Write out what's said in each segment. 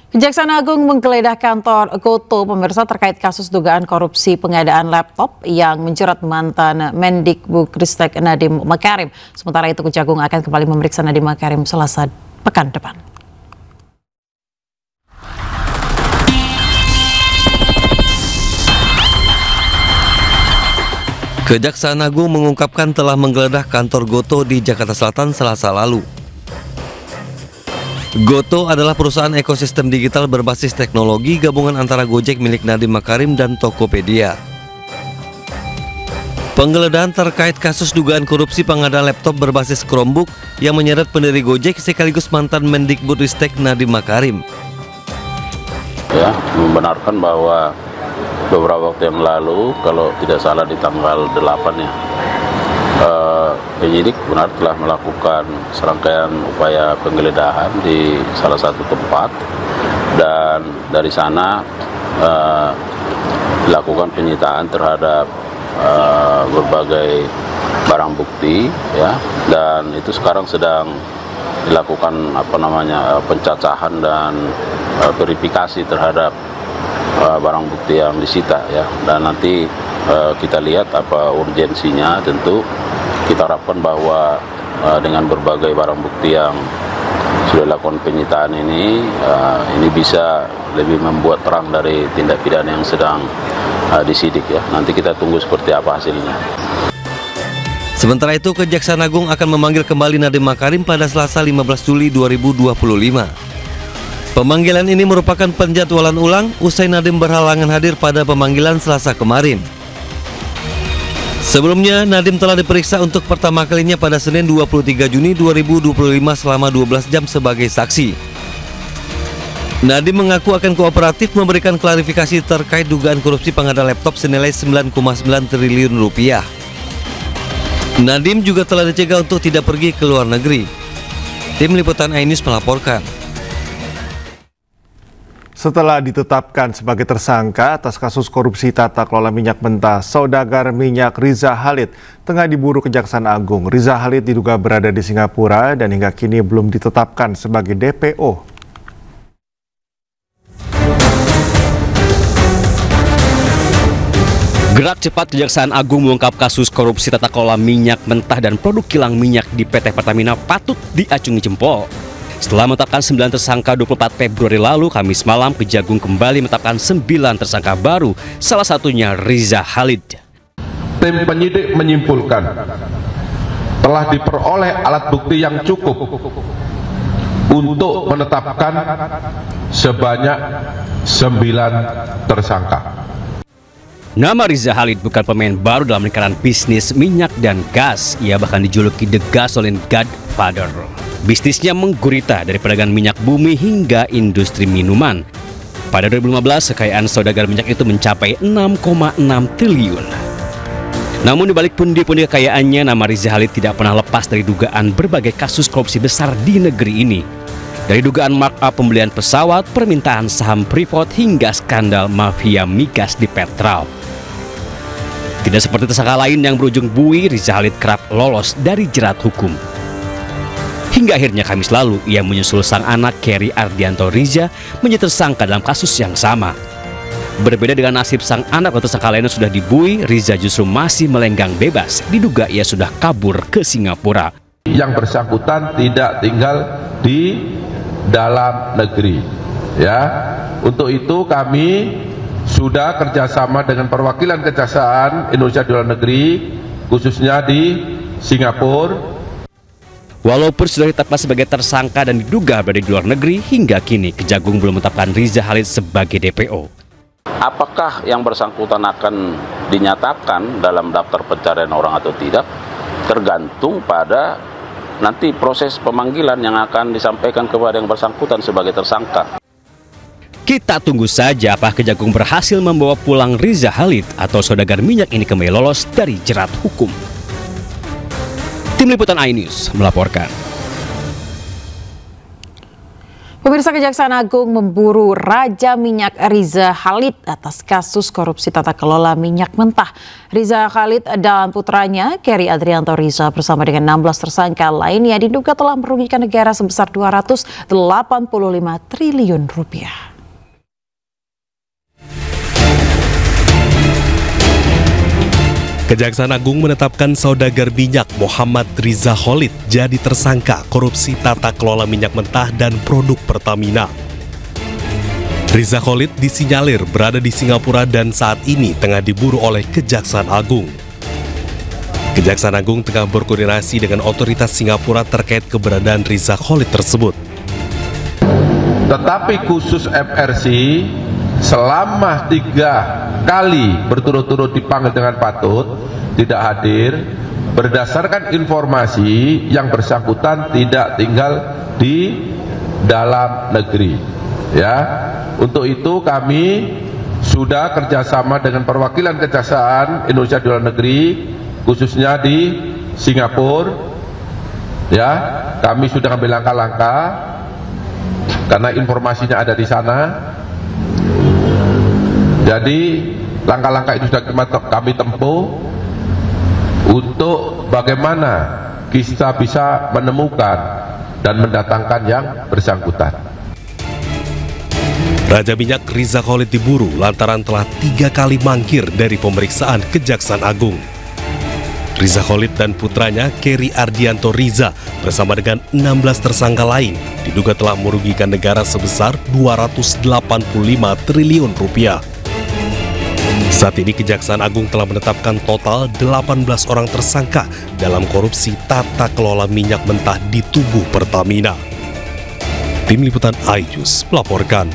Kejaksaan Agung menggeledah kantor Gotoh pemirsa terkait kasus dugaan korupsi pengadaan laptop yang menjerat mantan Mendikbudristek Nadiem Makarim. Sementara itu Kejagung akan kembali memeriksa Nadiem Makarim Selasa pekan depan. Kejaksaan Agung mengungkapkan telah menggeledah kantor Gotoh di Jakarta Selatan Selasa lalu. Gotoh adalah perusahaan ekosistem digital berbasis teknologi gabungan antara Gojek milik Nadiem Makarim dan Tokopedia. Penggeledahan terkait kasus dugaan korupsi pengadaan laptop berbasis Chromebook yang menyeret pendiri Gojek sekaligus mantan Mendikbudristek Nadiem Makarim. Ya, membenarkan bahwa beberapa waktu yang lalu, kalau tidak salah di tanggal 8 ya, penyidik benar telah melakukan serangkaian upaya penggeledahan di salah satu tempat, dan dari sana dilakukan penyitaan terhadap berbagai barang bukti, ya, dan itu sekarang sedang dilakukan pencacahan dan verifikasi terhadap barang bukti yang disita, ya, dan nanti kita lihat apa urgensinya. Tentu kita harapkan bahwa dengan berbagai barang bukti yang sudah dilakukan penyitaan ini bisa lebih membuat terang dari tindak pidana yang sedang disidik, ya. Nanti kita tunggu seperti apa hasilnya. Sementara itu Kejaksaan Agung akan memanggil kembali Nadiem Makarim pada Selasa 15 Juli 2025. Pemanggilan ini merupakan penjadwalan ulang usai Nadiem berhalangan hadir pada pemanggilan Selasa kemarin. Sebelumnya, Nadiem telah diperiksa untuk pertama kalinya pada Senin 23 Juni 2025 selama 12 jam sebagai saksi. Nadiem mengaku akan kooperatif memberikan klarifikasi terkait dugaan korupsi pengadaan laptop senilai 9,9 triliun rupiah. Nadiem juga telah dicegah untuk tidak pergi ke luar negeri. Tim Liputan iNews melaporkan. Setelah ditetapkan sebagai tersangka atas kasus korupsi tata kelola minyak mentah, saudagar minyak Riza Khalid tengah diburu Kejaksaan Agung. Riza Khalid diduga berada di Singapura dan hingga kini belum ditetapkan sebagai DPO. Gerak cepat Kejaksaan Agung mengungkap kasus korupsi tata kelola minyak mentah dan produk kilang minyak di PT Pertamina patut diacungi jempol. Setelah menetapkan 9 tersangka 24 Februari lalu, Kamis malam Kejagung kembali menetapkan 9 tersangka baru, salah satunya Riza Khalid. Tim penyidik menyimpulkan telah diperoleh alat bukti yang cukup untuk menetapkan sebanyak 9 tersangka. Nama Riza Khalid bukan pemain baru dalam lingkaran bisnis minyak dan gas. Ia bahkan dijuluki The Gasoline Godfather. Bisnisnya menggurita dari perdagangan minyak bumi hingga industri minuman. Pada 2015, kekayaan saudagar minyak itu mencapai 6,6 triliun. Namun dibalik pundi-pundi kekayaannya, nama Riza Khalid tidak pernah lepas dari dugaan berbagai kasus korupsi besar di negeri ini. Dari dugaan markup pembelian pesawat, permintaan saham Freeport hingga skandal mafia migas di Petrol. Tidak seperti tersangka lain yang berujung bui, Riza Khalid kerap lolos dari jerat hukum. Hingga akhirnya Kamis lalu, ia menyusul sang anak Kerry Ardianto Riza menjadi tersangka dalam kasus yang sama. Berbeda dengan nasib sang anak atau tersangka lainnya sudah dibui, Riza justru masih melenggang bebas. Diduga ia sudah kabur ke Singapura. Yang bersangkutan tidak tinggal di dalam negeri. Ya, untuk itu kami sudah kerjasama dengan perwakilan Kejaksaan Indonesia di luar negeri, khususnya di Singapura. Walaupun sudah ditetapkan sebagai tersangka dan diduga berada di luar negeri, hingga kini Kejagung belum menetapkan Riza Khalid sebagai DPO. Apakah yang bersangkutan akan dinyatakan dalam daftar pencarian orang atau tidak, tergantung pada nanti proses pemanggilan yang akan disampaikan kepada yang bersangkutan sebagai tersangka. Kita tunggu saja apakah Kejagung berhasil membawa pulang Riza Khalid atau saudagar minyak ini kembali lolos dari jerat hukum. Tim Liputan iNews melaporkan. Pemirsa, Kejaksaan Agung memburu Raja Minyak Riza Khalid atas kasus korupsi tata kelola minyak mentah. Riza Khalid dan putranya, Kerry Adrianto Riza, bersama dengan 16 tersangka lainnya diduga telah merugikan negara sebesar 285 triliun rupiah. Kejaksaan Agung menetapkan saudagar minyak Muhammad Riza Khalid jadi tersangka korupsi tata kelola minyak mentah dan produk Pertamina. Riza Khalid disinyalir berada di Singapura dan saat ini tengah diburu oleh Kejaksaan Agung. Kejaksaan Agung tengah berkoordinasi dengan otoritas Singapura terkait keberadaan Riza Khalid tersebut. Tetapi khusus MRC selama 3 kali berturut-turut dipanggil dengan patut tidak hadir, berdasarkan informasi yang bersangkutan tidak tinggal di dalam negeri. Ya, untuk itu kami sudah kerjasama dengan perwakilan Kejaksaan Indonesia di luar negeri, khususnya di Singapura. Ya, kami sudah ambil langkah-langkah karena informasinya ada di sana. Jadi langkah-langkah itu sudah kami tempuh untuk bagaimana kita bisa menemukan dan mendatangkan yang bersangkutan. Raja Minyak Riza Khalid diburu lantaran telah 3 kali mangkir dari pemeriksaan Kejaksaan Agung. Riza Khalid dan putranya, Kerry Ardianto Riza, bersama dengan 16 tersangka lain, diduga telah merugikan negara sebesar 285 triliun rupiah. Saat ini Kejaksaan Agung telah menetapkan total 18 orang tersangka dalam korupsi tata kelola minyak mentah di tubuh Pertamina. Tim Liputan iNews melaporkan.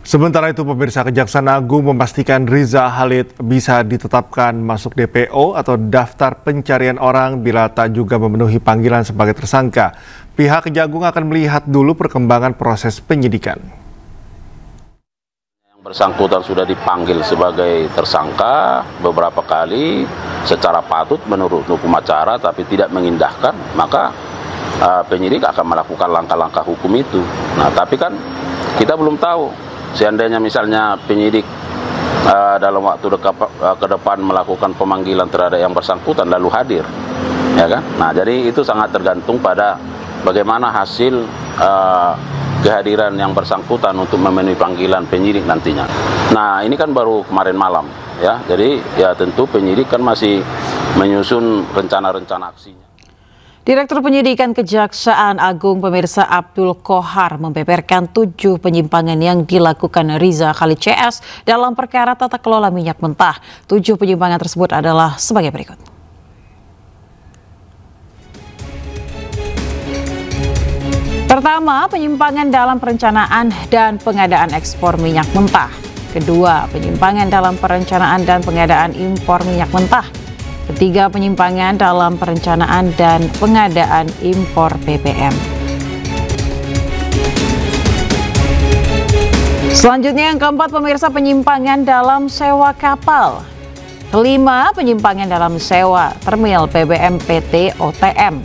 Sementara itu, pemirsa, Kejaksaan Agung memastikan Riza Khalid bisa ditetapkan masuk DPO atau daftar pencarian orang bila tak juga memenuhi panggilan sebagai tersangka. Pihak Kejagung akan melihat dulu perkembangan proses penyidikan. Yang bersangkutan sudah dipanggil sebagai tersangka beberapa kali secara patut menurut hukum acara tapi tidak mengindahkan, maka penyidik akan melakukan langkah-langkah hukum itu. Nah, tapi kan kita belum tahu. Seandainya misalnya penyidik dalam waktu ke depan melakukan pemanggilan terhadap yang bersangkutan lalu hadir, ya kan? Nah, jadi itu sangat tergantung pada bagaimana hasil kehadiran yang bersangkutan untuk memenuhi panggilan penyidik nantinya. Nah, ini kan baru kemarin malam, ya. Jadi ya tentu penyidik kan masih menyusun rencana-rencana aksinya. Direktur Penyidikan Kejaksaan Agung, pemirsa, Abdul Kohar membeberkan 7 penyimpangan yang dilakukan Riza Khalid CS dalam perkara tata kelola minyak mentah. 7 penyimpangan tersebut adalah sebagai berikut. Pertama, penyimpangan dalam perencanaan dan pengadaan ekspor minyak mentah. Kedua, penyimpangan dalam perencanaan dan pengadaan impor minyak mentah. Ketiga, penyimpangan dalam perencanaan dan pengadaan impor BBM. Selanjutnya yang keempat, pemirsa, penyimpangan dalam sewa kapal. Kelima, penyimpangan dalam sewa terminal BBM PT OTM.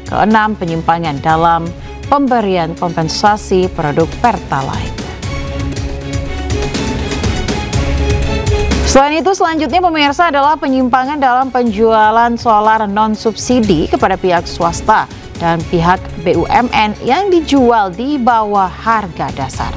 Keenam, penyimpangan dalam pemberian kompensasi produk Pertalite. Selain itu, selanjutnya pemirsa adalah penyimpangan dalam penjualan solar non-subsidi kepada pihak swasta dan pihak BUMN yang dijual di bawah harga dasar.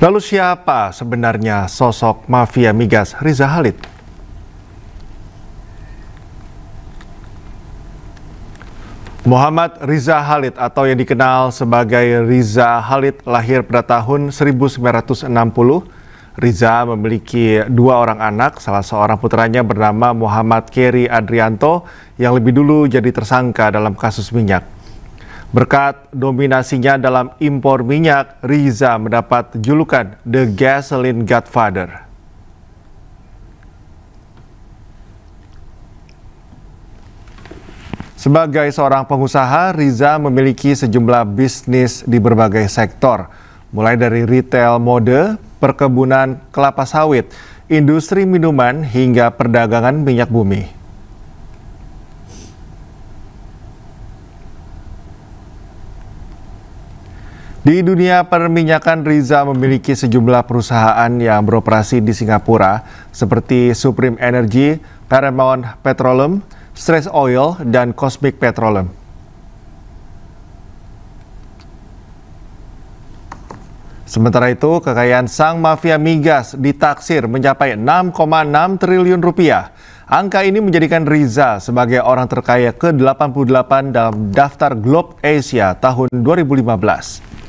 Lalu siapa sebenarnya sosok mafia migas Riza Khalid? Muhammad Riza Khalid atau yang dikenal sebagai Riza Khalid lahir pada tahun 1960. Riza memiliki 2 orang anak, salah seorang putranya bernama Muhammad Kerry Adrianto yang lebih dulu jadi tersangka dalam kasus minyak. Berkat dominasinya dalam impor minyak, Riza mendapat julukan The Gasoline Godfather. Sebagai seorang pengusaha, Riza memiliki sejumlah bisnis di berbagai sektor, mulai dari retail mode, perkebunan kelapa sawit, industri minuman, hingga perdagangan minyak bumi. Di dunia perminyakan, Riza memiliki sejumlah perusahaan yang beroperasi di Singapura seperti Supreme Energy, Paramount Petroleum, Stress Oil, dan Cosmic Petroleum. Sementara itu, kekayaan sang mafia migas ditaksir mencapai 6,6 triliun rupiah. Angka ini menjadikan Riza sebagai orang terkaya ke-88 dalam daftar Globe Asia tahun 2015.